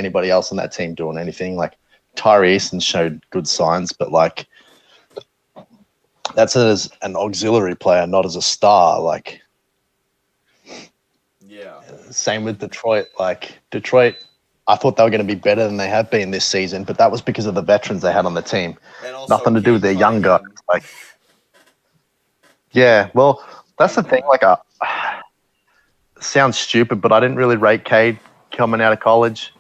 anybody else on that team doing anything. Like Tyree Easton showed good signs, but like that's as an auxiliary player, not as a star. Like, yeah. Same with Detroit. Like Detroit, I thought they were going to be better than they have been this season, but that was because of the veterans they had on the team. And also Nothing to do with their young guys. Cunningham. Like, yeah, well, that's the thing. Like, sounds stupid, but I didn't really rate Cade coming out of college.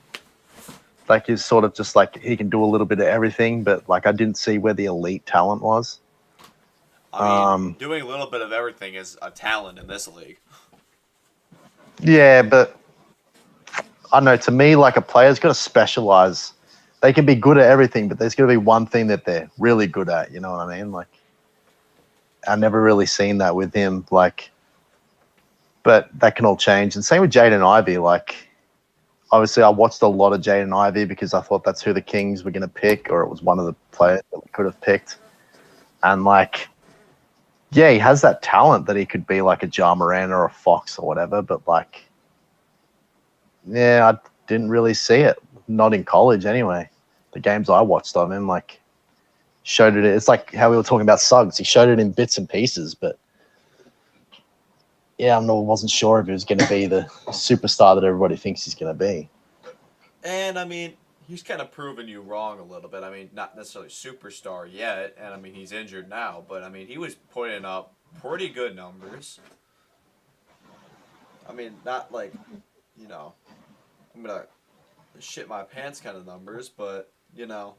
Like, he's sort of just like he can do a little bit of everything, but like I didn't see where the elite talent was. I mean, doing a little bit of everything is a talent in this league. Yeah, but I don't know. To me, like a player's got to specialize. They can be good at everything, but there's got to be one thing that they're really good at. You know what I mean? Like, I never really seen that with him. Like, but that can all change. And same with Jaden Ivey. Like, obviously, I watched a lot of Jaden Ivey because I thought that's who the Kings were going to pick, or it was one of the players that we could have picked. And like, yeah, he has that talent that he could be like a Ja Morant or a Fox or whatever. But like, yeah, I didn't really see it. Not in college anyway. The games I watched of him, like, showed it. It's like how we were talking about Suggs. He showed it in bits and pieces, but yeah, wasn't sure if he was going to be the superstar that everybody thinks he's going to be. And I mean, he's kind of proven you wrong a little bit. I mean, not necessarily superstar yet, and I mean he's injured now, but I mean he was putting up pretty good numbers. I mean, not like, you know, I'm gonna shit my pants kind of numbers, but you know,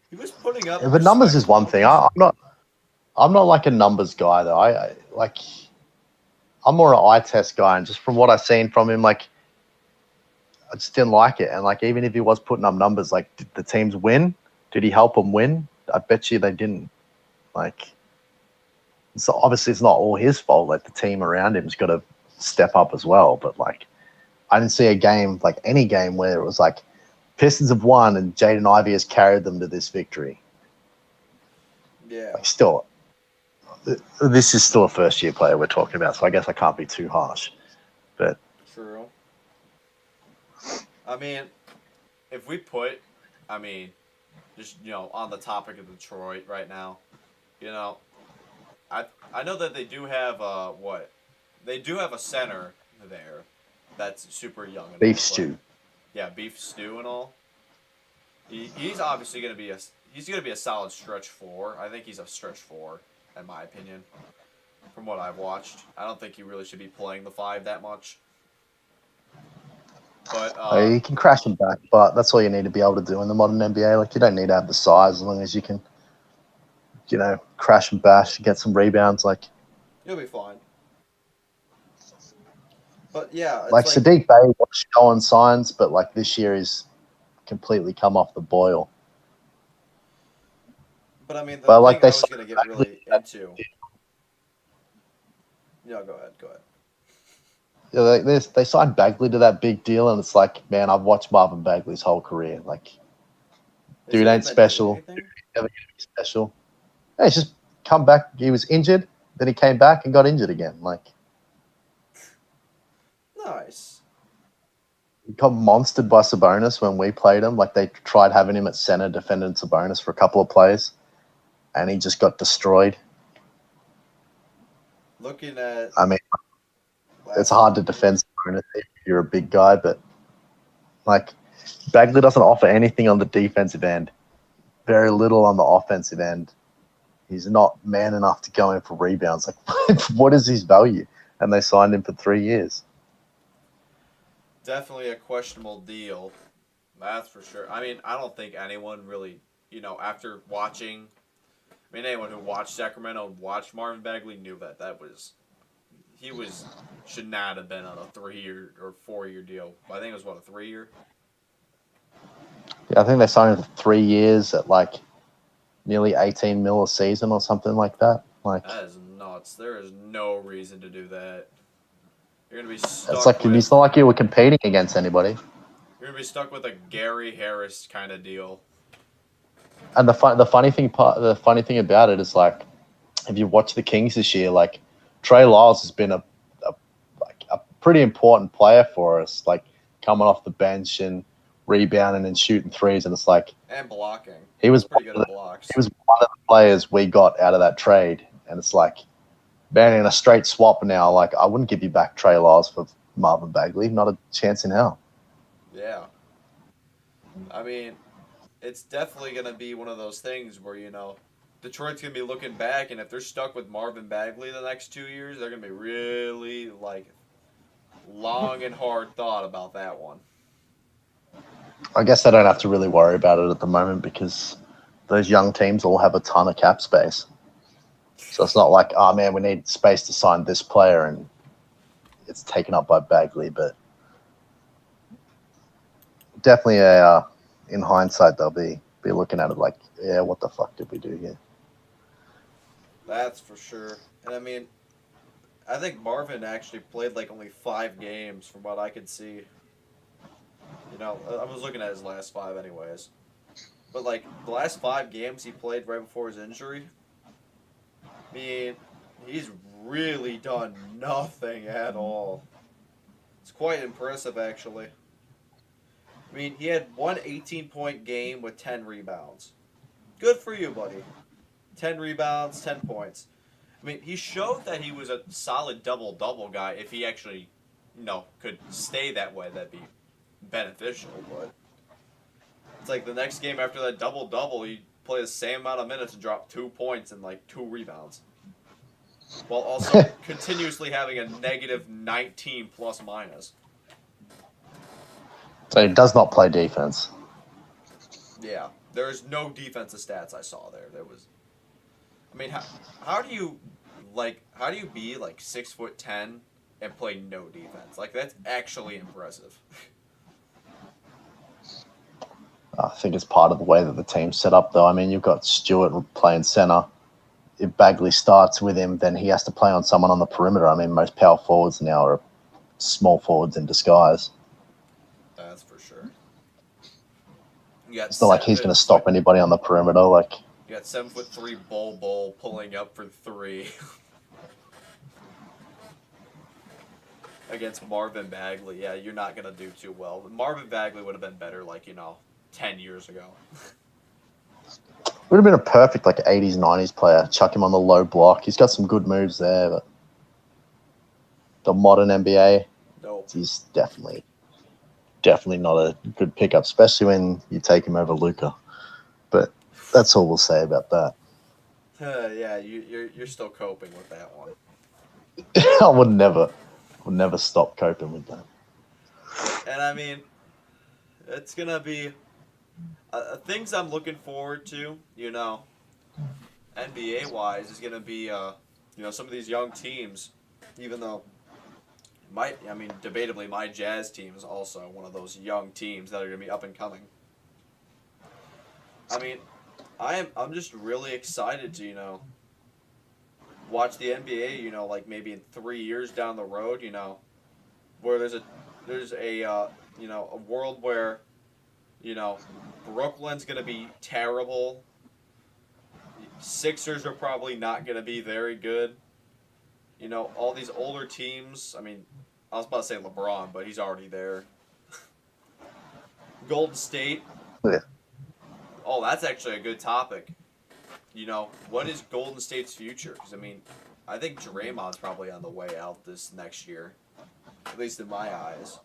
he was putting up. Yeah, but numbers is one thing. I'm not like a numbers guy though. I'm more an eye test guy, and just from what I've seen from him, like, I just didn't like it. And like, even if he was putting up numbers, like, did the teams win? Did he help them win? I bet you they didn't. Like, so obviously it's not all his fault. Like, the team around him's got to step up as well. But like, I didn't see a game, like any game, where it was like Pistons have won and Jaden Ivey has carried them to this victory. Yeah. Like, still, this is still a first-year player we're talking about, so I guess I can't be too harsh. But true. I mean, if we put, I mean, just, you know, on the topic of Detroit right now, you know, I know that they do have they do have a center there that's super young. And beef all, stew. Yeah, beef stew and all. He's obviously gonna be a solid stretch 4. I think he's a stretch 4, in my opinion. From what I've watched, I don't think he really should be playing the 5 that much. But You can crash him back, but that's all you need to be able to do in the modern NBA. Like, you don't need to have the size, as long as you can, you know, crash and bash, get some rebounds. Like, you'll be fine. But yeah, like Sadiq Bey was showing signs, but like this year he's completely come off the boil. But I mean, the but thing like I was going to get really into. Yeah, go ahead. Yeah, like this, they signed Bagley to that big deal, and it's like, man, I've watched Marvin Bagley's whole career. Like, dude ain't special. Dude ain't never gonna be special. Yeah, he's just come back. He was injured, then he came back and got injured again. Like, nice. He got monstered by Sabonis when we played him. Like, they tried having him at center defending Sabonis for a couple of plays, and he just got destroyed. Looking at, I mean, it's hard to defend Sabonis if you're a big guy, but like, Bagley doesn't offer anything on the defensive end. Very little on the offensive end. He's not man enough to go in for rebounds. Like, what is his value? And they signed him for 3 years. Definitely a questionable deal. That's for sure. I mean, I don't think anyone really, you know, after watching, I mean, anyone who watched Sacramento and watched Marvin Bagley knew that should not have been on a 3-year or 4-year deal. I think it was, a 3-year? Yeah, I think they signed him for 3 years at like nearly 18 mil a season or something like that. Like, that is nuts. There is no reason to do that. You're gonna be stuck. It's like, it's not like you were competing against anybody. You're gonna be stuck with a Gary Harris kind of deal. And the funny thing about it is, like, if you watch the Kings this year, like, Trey Lyles has been a pretty important player for us. Like, coming off the bench and rebounding and shooting threes, and it's like And blocking. he was pretty good at blocks. He was one of the players we got out of that trade, and it's like, man, in a straight swap now, like I wouldn't give you back Trey Lyles for Marvin Bagley, not a chance in hell. Yeah. I mean, it's definitely going to be one of those things where, Detroit's going to be looking back, and if they're stuck with Marvin Bagley the next 2 years, they're going to be really, long and hard thought about that one. I guess they don't have to really worry about it at the moment because those young teams all have a ton of cap space. So it's not like, oh, man, we need space to sign this player, and it's taken up by Bagley. But definitely, in hindsight, they'll be looking at it like, yeah, what the fuck did we do here? That's for sure. And I mean, I think Marvin actually played only 5 games from what I could see. I was looking at his last 5 anyways. But the last 5 games he played right before his injury, I mean, he's really done nothing at all. It's quite impressive, actually. I mean, he had one 18-point game with 10 rebounds. Good for you, buddy. 10 rebounds, 10 points. I mean, he showed that he was a solid double-double guy if he actually, could stay that way. That'd be beneficial, but it's like the next game after that double-double, he played the same amount of minutes and dropped 2 points and 2 rebounds. While also continuously having a negative 19 plus minus. So he does not play defense. Yeah. There's no defensive stats I saw there. I mean, how do you be 6'10" and play no defense? That's actually impressive. I think it's part of the way that the team's set up, though. I mean, you've got Stewart playing center. If Bagley starts with him, then he has to play on someone on the perimeter. I mean, most power forwards now are small forwards in disguise. That's for sure. It's not like he's going to stop anybody on the perimeter. You got 7'3" Bol pulling up for 3 against Marvin Bagley. Yeah, you're not going to do too well. Marvin Bagley would have been better 10 years ago. Would have been a perfect 80s, 90s player. Chuck him on the low block. He's got some good moves there, but the modern NBA, nope. He's definitely not a good pickup, especially when you take him over Luka. But that's all we'll say about that. Yeah, you're still coping with that one. I would never stop coping with that. And I mean, it's gonna be things I'm looking forward to. NBA wise is gonna be some of these young teams. Even though debatably my Jazz team is also one of those young teams that are gonna be up and coming. I mean, I'm just really excited to watch the NBA. Maybe in 3 years down the road. Where there's a world where Brooklyn's gonna be terrible. Sixers are probably not gonna be very good. All these older teams. I mean, I was about to say LeBron, but he's already there. Golden State. Yeah. Oh, that's actually a good topic. What is Golden State's future? Because, I think Draymond's probably on the way out this next year. At least in my eyes.